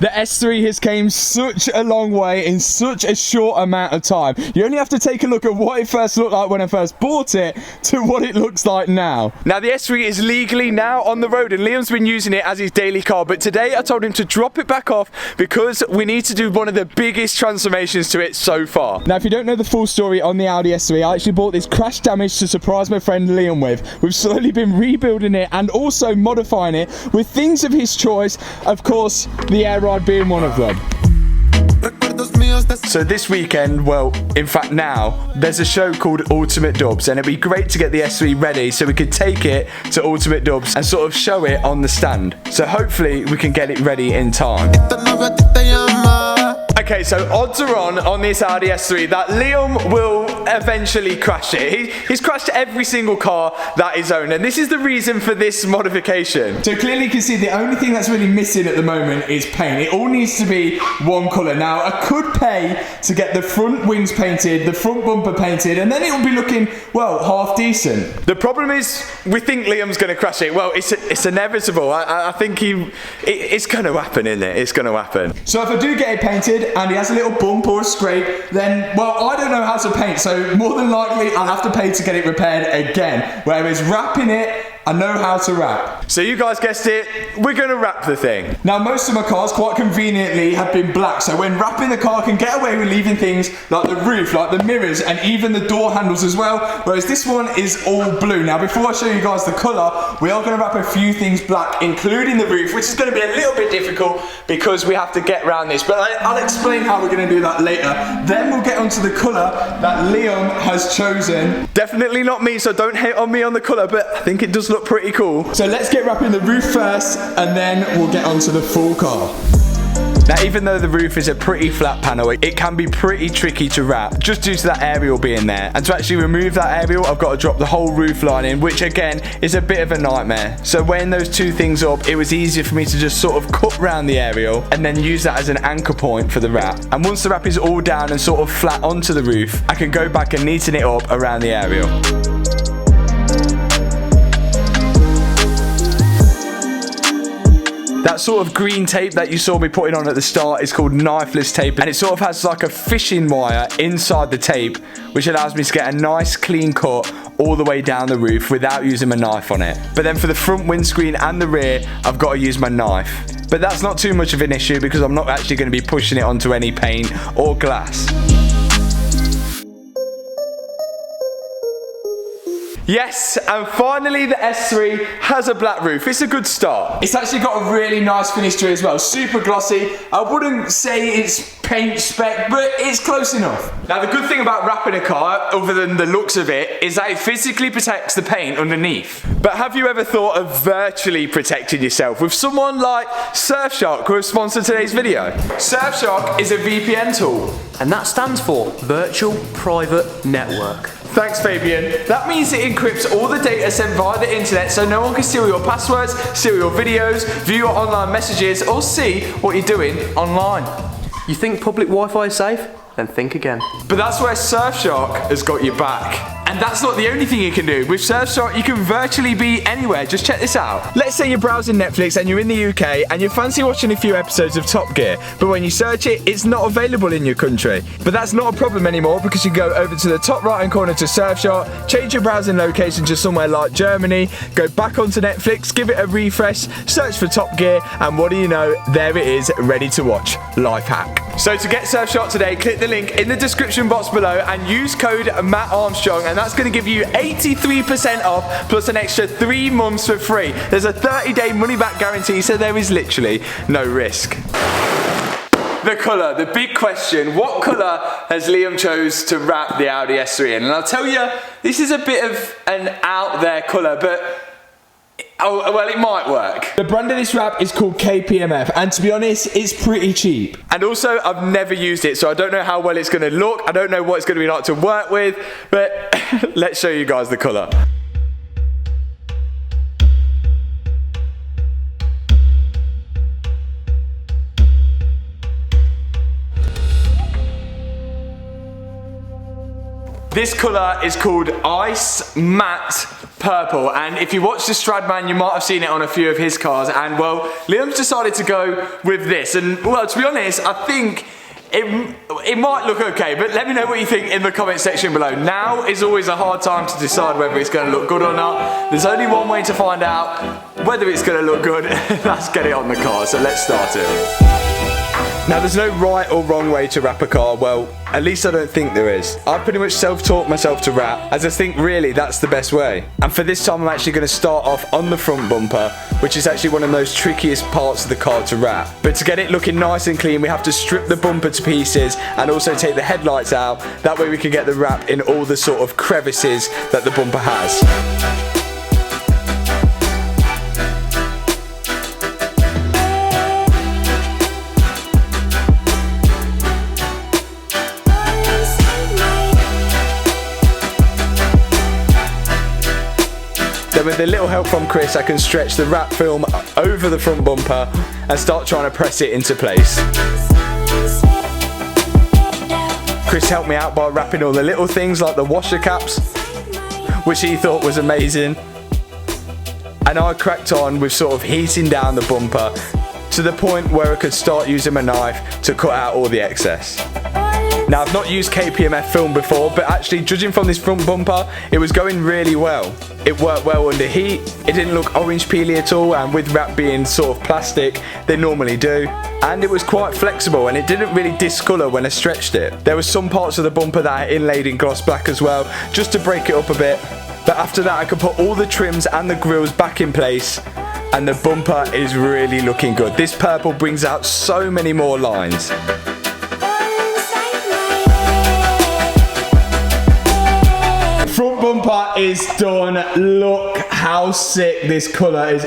The S3 has came such a long way in such a short amount of time. You only have to take a look at what it first looked like when I first bought it to what it looks like now. Now the S3 is legally now on the road and Liam's been using it as his daily car, but today I told him to drop it back off because we need to do one of the biggest transformations to it so far. Now if you don't know the full story on the Audi S3, I actually bought this crash damage to surprise my friend Liam with. We've slowly been rebuilding it and also modifying it with things of his choice, of course the air ride being one of them. So this weekend, well, in fact now, there's a show called Ultimate Dubs and it'd be great to get the S3 ready so we could take it to Ultimate Dubs and sort of show it on the stand. So hopefully we can get it ready in time. Okay, so odds are on this Audi S3 that Liam will eventually crash it. He's crashed every single car that is owned, and this is the reason for this modification. So clearly you can see the only thing that's really missing at the moment is paint. It all needs to be one colour. Now, I could pay to get the front wings painted, the front bumper painted, and then it will be looking, well, half decent. The problem is, we think Liam's going to crash it. Well, it's inevitable. I think it's going to happen, isn't it? It's going to happen. So if I do get it painted, and he has a little bump or a scrape, then, well, I don't know how to paint, so more than likely I'll have to pay to get it repaired again. Whereas wrapping it, I know how to wrap. So you guys guessed it, we're gonna wrap the thing. Now most of my cars quite conveniently have been black, so when wrapping the car I can get away with leaving things like the roof, like the mirrors, and even the door handles as well, whereas this one is all blue. Now before I show you guys the colour, we are gonna wrap a few things black, including the roof, which is gonna be a little bit difficult because we have to get around this, but I'll explain how we're gonna do that later. Then we'll get onto the colour that Liam has chosen. Definitely not me, so don't hate on me on the colour, but I think it does look pretty cool. So let's get wrapping the roof first and then we'll get onto the full car. Now even though the roof is a pretty flat panel, it can be pretty tricky to wrap just due to that aerial being there. And to actually remove that aerial, I've got to drop the whole roof line in, which again is a bit of a nightmare. So weighing those two things up, it was easier for me to just sort of cut round the aerial and then use that as an anchor point for the wrap. And once the wrap is all down and sort of flat onto the roof, I can go back and neaten it up around the aerial. That sort of green tape that you saw me putting on at the start is called knifeless tape, and it sort of has like a fishing wire inside the tape, which allows me to get a nice clean cut all the way down the roof without using my knife on it. But then for the front windscreen and the rear, I've got to use my knife. But that's not too much of an issue because I'm not actually going to be pushing it onto any paint or glass. Yes, and finally the S3 has a black roof. It's a good start. It's actually got a really nice finish to it as well. Super glossy. I wouldn't say it's paint spec, but it's close enough. Now the good thing about wrapping a car, other than the looks of it, is that it physically protects the paint underneath. But have you ever thought of virtually protecting yourself with someone like Surfshark, who have sponsored today's video? Surfshark is a VPN tool. And that stands for Virtual Private Network. Thanks, Fabian. That means it encrypts all the data sent via the internet so no one can steal your passwords, steal your videos, view your online messages, or see what you're doing online. You think public Wi-Fi is safe? Then think again. But that's where Surfshark has got your back. And that's not the only thing you can do. With Surfshark, you can virtually be anywhere. Just check this out. Let's say you're browsing Netflix and you're in the UK and you fancy watching a few episodes of Top Gear, but when you search it, it's not available in your country. But that's not a problem anymore because you go over to the top right hand corner to Surfshark, change your browsing location to somewhere like Germany, go back onto Netflix, give it a refresh, search for Top Gear, and what do you know, there it is, ready to watch. Life hack. So to get Surfshark today, click the link in the description box below and use code Armstrong, and that's going to give you 83% off plus an extra 3 months for free. There's a 30-day money-back guarantee, so there is literally no risk. The colour, the big question, what colour has Liam chose to wrap the Audi S3 in? And I'll tell you, this is a bit of an out there colour, but oh, well, it might work. The brand of this wrap is called KPMF, and to be honest, it's pretty cheap. And also, I've never used it, so I don't know how well it's going to look. I don't know what it's going to be like to work with, but let's show you guys the colour. This colour is called Ice Matte Purple, and if you watch the Stradman, you might have seen it on a few of his cars, and well, Liam's decided to go with this, and well, to be honest, I think it might look okay, but let me know what you think in the comment section below. Now is always a hard time to decide whether it's going to look good or not. There's only one way to find out whether it's going to look good. Let's get it on the car, so let's start it. Now, there's no right or wrong way to wrap a car. Well, at least I don't think there is. I've pretty much self-taught myself to wrap, as I think really that's the best way. And for this time, I'm actually going to start off on the front bumper, which is actually one of the most trickiest parts of the car to wrap. But to get it looking nice and clean, we have to strip the bumper to pieces and also take the headlights out. That way we can get the wrap in all the sort of crevices that the bumper has. Then with a little help from Chris, I can stretch the wrap film over the front bumper and start trying to press it into place. Chris helped me out by wrapping all the little things like the washer caps, which he thought was amazing. And I cracked on with sort of heating down the bumper to the point where I could start using my knife to cut out all the excess. Now, I've not used KPMF film before, but actually judging from this front bumper, it was going really well. It worked well under heat, it didn't look orange peely at all, and with wrap being sort of plastic, they normally do. And it was quite flexible, and it didn't really discolour when I stretched it. There were some parts of the bumper that I inlaid in gloss black as well, just to break it up a bit. But after that, I could put all the trims and the grills back in place, and the bumper is really looking good. This purple brings out so many more lines. Front bumper is done. Look how sick this colour is.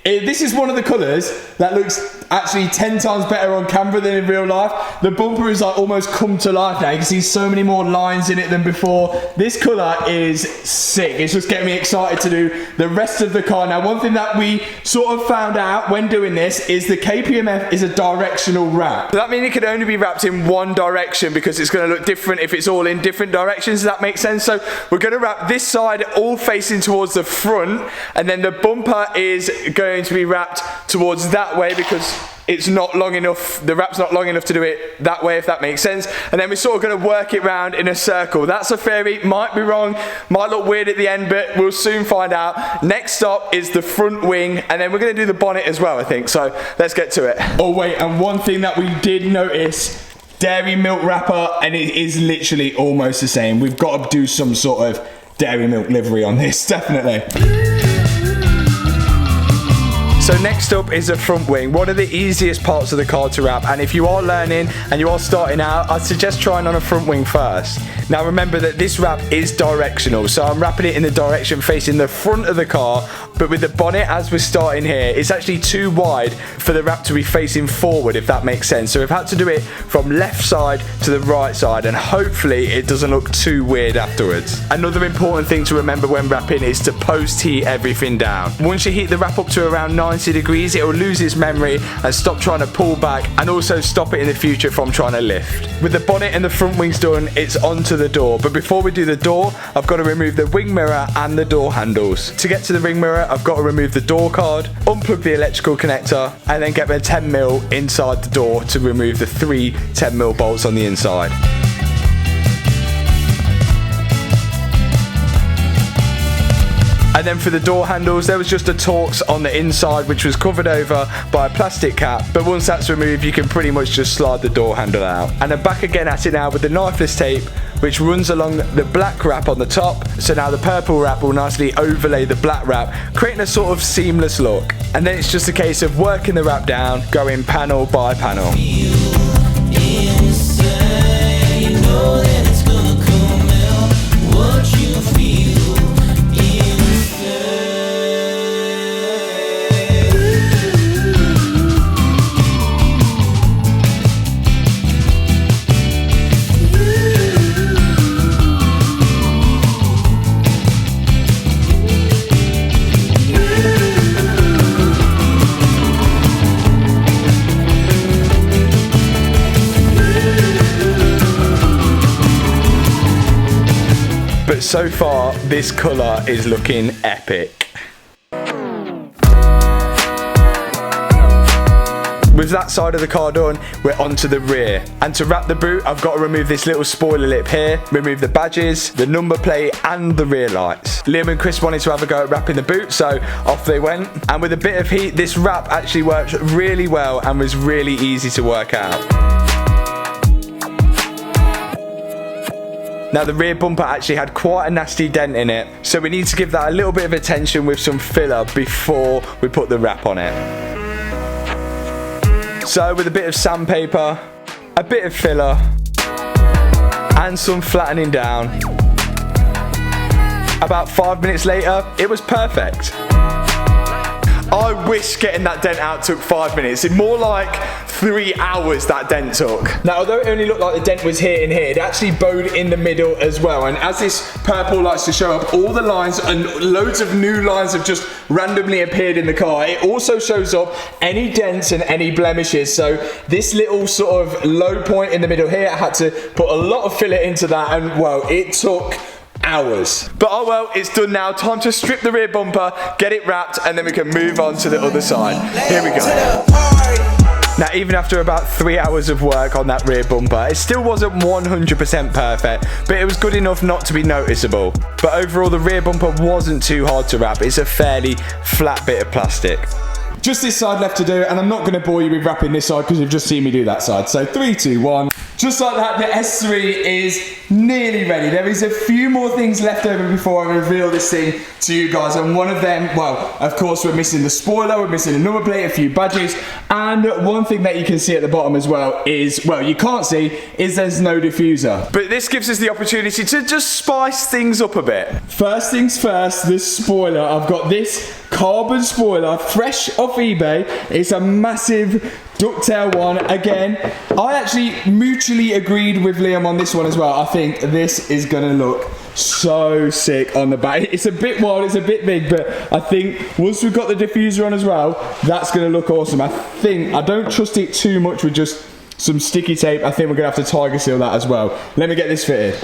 This is one of the colours that looks actually 10 times better on camera than in real life. The bumper is like almost come to life now. You can see so many more lines in it than before. This colour is sick. It's just getting me excited to do the rest of the car. Now, one thing that we sort of found out when doing this is the KPMF is a directional wrap. That means it can only be wrapped in one direction because it's going to look different if it's all in different directions. Does that make sense? So we're going to wrap this side all facing towards the front, and then the bumper is going to be wrapped towards that way because it's not long enough, the wrap's not long enough to do it that way, if that makes sense. And then we're sort of going to work it round in a circle. That's a theory, might be wrong, might look weird at the end, but we'll soon find out. Next up is the front wing, and then we're going to do the bonnet as well, I think. So let's get to it. Oh wait, and one thing that we did notice, dairy milk wrapper, and it is literally almost the same. We've got to do some sort of dairy milk livery on this, definitely. So next up is the front wing, one of the easiest parts of the car to wrap, and if you are learning and you are starting out, I'd suggest trying on a front wing first. Now remember that this wrap is directional, so I'm wrapping it in the direction facing the front of the car, but with the bonnet as we're starting here, it's actually too wide for the wrap to be facing forward, if that makes sense. So we've had to do it from left side to the right side, and hopefully it doesn't look too weird afterwards. Another important thing to remember when wrapping is to post heat everything down. Once you heat the wrap up to around 90 degrees, it will lose its memory and stop trying to pull back, and also stop it in the future from trying to lift. With the bonnet and the front wings done, it's onto the door. But before we do the door, I've got to remove the wing mirror and the door handles. To get to the wing mirror, I've got to remove the door card, unplug the electrical connector, and then get my 10mm inside the door to remove the 3 10mm bolts on the inside. And then for the door handles, there was just a Torx on the inside which was covered over by a plastic cap, but once that's removed you can pretty much just slide the door handle out. And I'm back again at it now with the knifeless tape which runs along the black wrap on the top, so now the purple wrap will nicely overlay the black wrap, creating a sort of seamless look. And then it's just a case of working the wrap down, going panel by panel. so far this colour is looking epic. With that side of the car done, we're onto the rear. And to wrap the boot, I've got to remove this little spoiler lip here, remove the badges, the number plate, and the rear lights. Liam and Chris wanted to have a go at wrapping the boot, so off they went. And with a bit of heat, this wrap actually worked really well and was really easy to work out. Now the rear bumper actually had quite a nasty dent in it, so we need to give that a little bit of attention with some filler before we put the wrap on it. So with a bit of sandpaper, a bit of filler, and some flattening down, about 5 minutes later, it was perfect. I wish getting that dent out took 5 minutes. It's more like 3 hours that dent took. Now, although it only looked like the dent was here and here, it actually bowed in the middle as well. And as this purple likes to show up, all the lines and loads of new lines have just randomly appeared in the car. It also shows up any dents and any blemishes. So this little sort of low point in the middle here, I had to put a lot of filler into that, and well, it took hours. But oh well, it's done now. Time to strip the rear bumper, get it wrapped, and then we can move on to the other side. Here we go. Now, even after about 3 hours of work on that rear bumper, it still wasn't 100% perfect, but it was good enough not to be noticeable. But overall, the rear bumper wasn't too hard to wrap. It's a fairly flat bit of plastic. Just this side left to do, and I'm not going to bore you with wrapping this side because you've just seen me do that side. So 3, 2, 1. Just like that, the S3 is nearly ready. There is a few more things left over before I reveal this thing to you guys, and one of them, well, of course, we're missing the spoiler, we're missing a number plate, a few badges, and one thing that you can see at the bottom as well is, well, you can't see, is there's no diffuser. But this gives us the opportunity to just spice things up a bit. First things first, the spoiler. I've got this carbon spoiler, fresh off eBay. It's a massive ducktail one. Again, I actually mutually agreed with Liam on this one as well. I think this is gonna look so sick on the back. It's a bit wild, it's a bit big, but I think once we've got the diffuser on as well, that's gonna look awesome. I don't trust it too much with just some sticky tape. I think we're gonna have to tiger seal that as well. Let me get this fitted.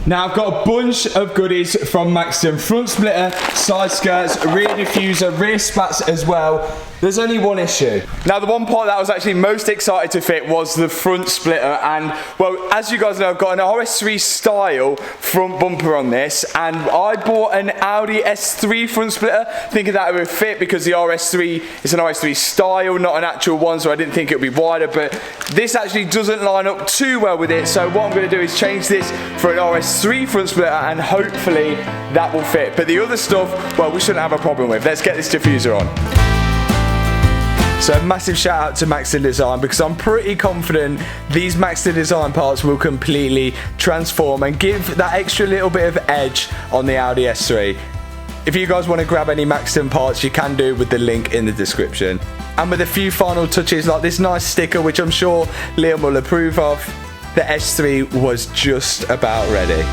Now I've got a bunch of goodies from MAXTON. Front splitter, side skirts, rear diffuser, rear spats as well. There's only one issue. Now the one part that I was actually most excited to fit was the front splitter, and well, as you guys know, I've got an RS3 style front bumper on this, and I bought an Audi S3 front splitter thinking that it would fit because the RS3 is an RS3 style, not an actual one, so I didn't think it would be wider, but this actually doesn't line up too well with it, so what I'm going to do is change this for an RS3 front splitter, and hopefully that will fit. But the other stuff, well, we shouldn't have a problem with. Let's get this diffuser on. So a massive shout out to MAXTON Design, because I'm pretty confident these MAXTON Design parts will completely transform and give that extra little bit of edge on the Audi S3. If you guys want to grab any MAXTON parts, you can do with the link in the description. And with a few final touches like this nice sticker, which I'm sure Liam will approve of, the S3 was just about ready.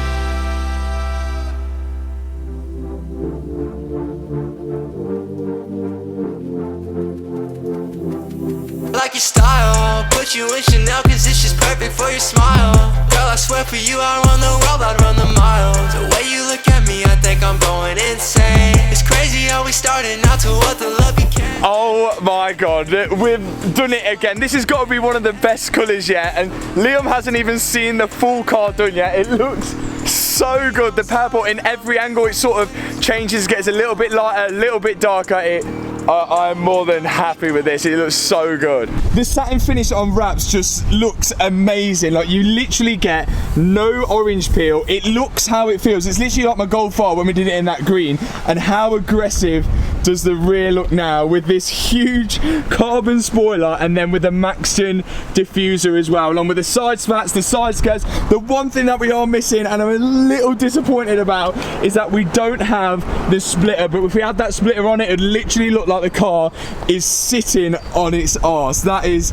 Like your style, put you in Chanel cause it's just perfect for your smile. Girl, I swear for you I run the world, I'd run the miles. The way you look at me, I think I'm going insane. It's crazy how we started out to what the love became. Oh my god, we've done it again. This has got to be one of the best colours yet, and Liam hasn't even seen the full car done yet. It looks so good. The purple in every angle, it sort of changes, gets a little bit lighter, a little bit darker. I'm more than happy with this. It looks so good. The satin finish on wraps just looks amazing. Like, you literally get no orange peel. It looks how it feels. It's literally like my Golf R when we did it in that green. And how aggressive does the rear look now with this huge carbon spoiler, and then with the MAXTON diffuser as well, along with the side spats, the side skirts. The one thing that we are missing, and I'm a little disappointed about, is that we don't have the splitter. But if we had that splitter on it, it would literally look like the car is sitting on its arse. That is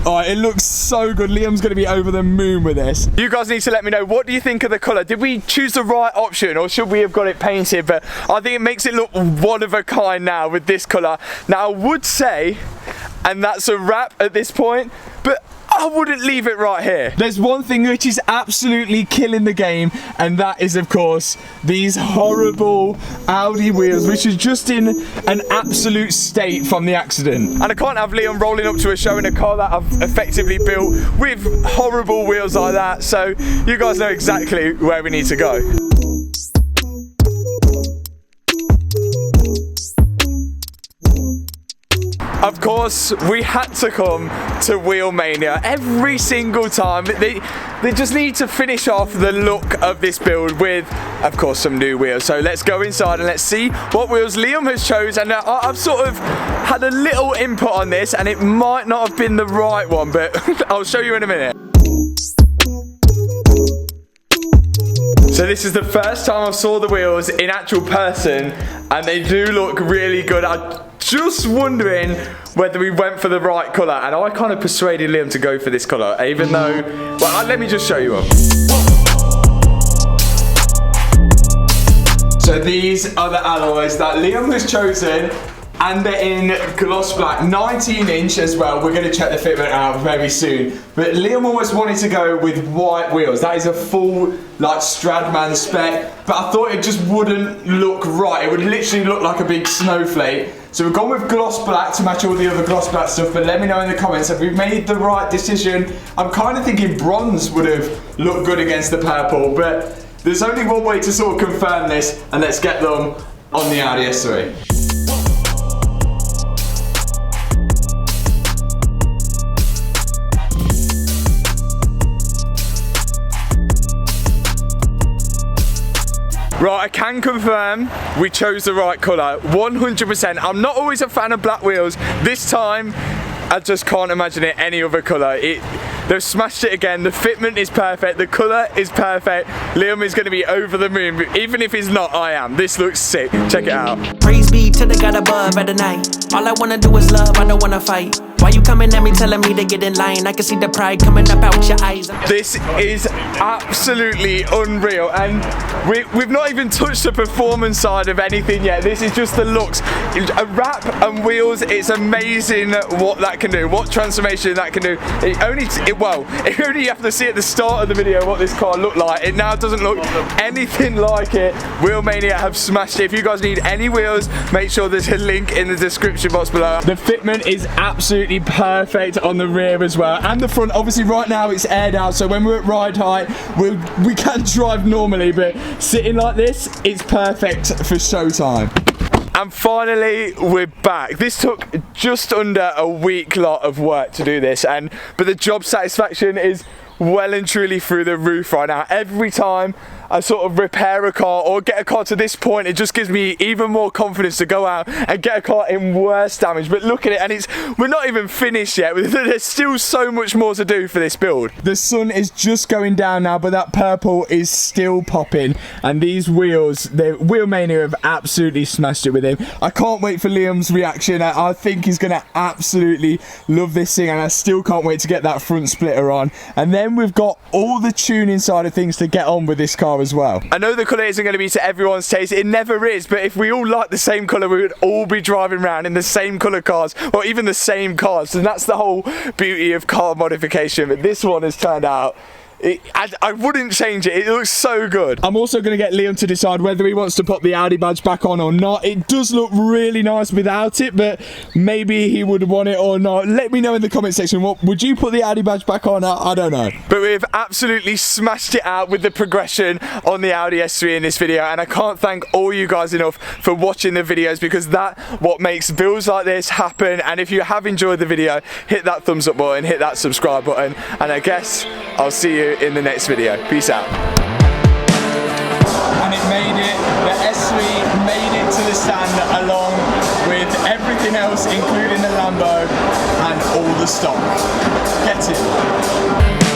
Oh, it looks so good. Liam's going to be over the moon with this. You guys need to let me know, what do you think of the colour? Did we choose the right option, or should we have got it painted? But I think it makes it look one of a kind now with this colour. Now, I would say, and that's a wrap at this point, but I wouldn't leave it right here. There's one thing which is absolutely killing the game, and that is, of course, these horrible Audi wheels, which is just in an absolute state from the accident. And I can't have Liam rolling up to a show in a car that I've effectively built with horrible wheels like that. So you guys know exactly where we need to go. Of course, we had to come to WHEELMANIA every single time. They just need to finish off the look of this build with, of course, some new wheels. So let's go inside and let's see what wheels Liam has chosen. And I've sort of had a little input on this, and it might not have been the right one, but I'll show you in a minute. So this is the first time I saw the wheels in actual person, and they do look really good. I'm just wondering whether we went for the right colour, and I kind of persuaded Liam to go for this colour, even though, well, let me just show you them. So these are the alloys that Liam has chosen, and they're in gloss black, 19-inch as well. We're going to check the fitment out very soon. But Liam almost wanted to go with white wheels. That is a full, like, Stradman spec. But I thought it just wouldn't look right. It would literally look like a big snowflake. So we've gone with gloss black to match all the other gloss black stuff. But let me know in the comments if we've made the right decision. I'm kind of thinking bronze would have looked good against the purple. But there's only one way to sort of confirm this. And let's get them on the Audi S3. Right, I can confirm we chose the right colour, 100%. I'm not always a fan of black wheels. This time, I just can't imagine it any other colour. They've smashed it again. The fitment is perfect. The colour is perfect. Liam is going to be over the moon. But even if he's not, I am. This looks sick. Check it out. Praise be to the God above at the night. All I want to do is love. I don't want to fight. Why you coming at me telling me to get in line? I can see the pride coming up out your eyes. This is absolutely unreal, and we've not even touched the performance side of anything yet. This is just the looks. A wrap and wheels, it's amazing what that can do, what transformation that can do. You only have to see at the start of the video what this car looked like. It now doesn't look anything like it. WHEELMANIA have smashed it. If you guys need any wheels, make sure there's a link in the description box below. The fitment is absolutely perfect on the rear as well, and the front. Obviously right now it's aired out, so when we're at ride height we can drive normally, but sitting like this, it's perfect for showtime. And finally, we're back. This took just under a week lot of work to do this, but the job satisfaction is well and truly through the roof right now. Every time I sort of repair a car or get a car to this point, it just gives me even more confidence to go out and get a car in worse damage. But look at it, and we're not even finished yet. There's still so much more to do for this build. The sun is just going down now, but that purple is still popping, and these wheels, WHEELMANIA have absolutely smashed it with him. I can't wait for Liam's reaction. I think he's gonna absolutely love this thing, and I still can't wait to get that front splitter on. And then we've got all the tuning side of things to get on with this car as well. I know the colour isn't going to be to everyone's taste, it never is, but if we all like the same colour, we would all be driving around in the same colour cars, or even the same cars, and that's the whole beauty of car modification. But this one has turned out, I wouldn't change it. It looks so good. I'm also going to get Liam to decide whether he wants to put the Audi badge back on or not. It does look really nice without it, but maybe he would want it or not. Let me know in the comment section. What would you put the Audi badge back on? I don't know. But we've absolutely smashed it out with the progression on the Audi S3 in this video, and I can't thank all you guys enough for watching the videos, because that's what makes builds like this happen. And if you have enjoyed the video, hit that thumbs up button, hit that subscribe button, and I guess I'll see you in the next video. Peace out. And it made it, the S3 made it to the stand along with everything else, including the Lambo and all the stock. Get it.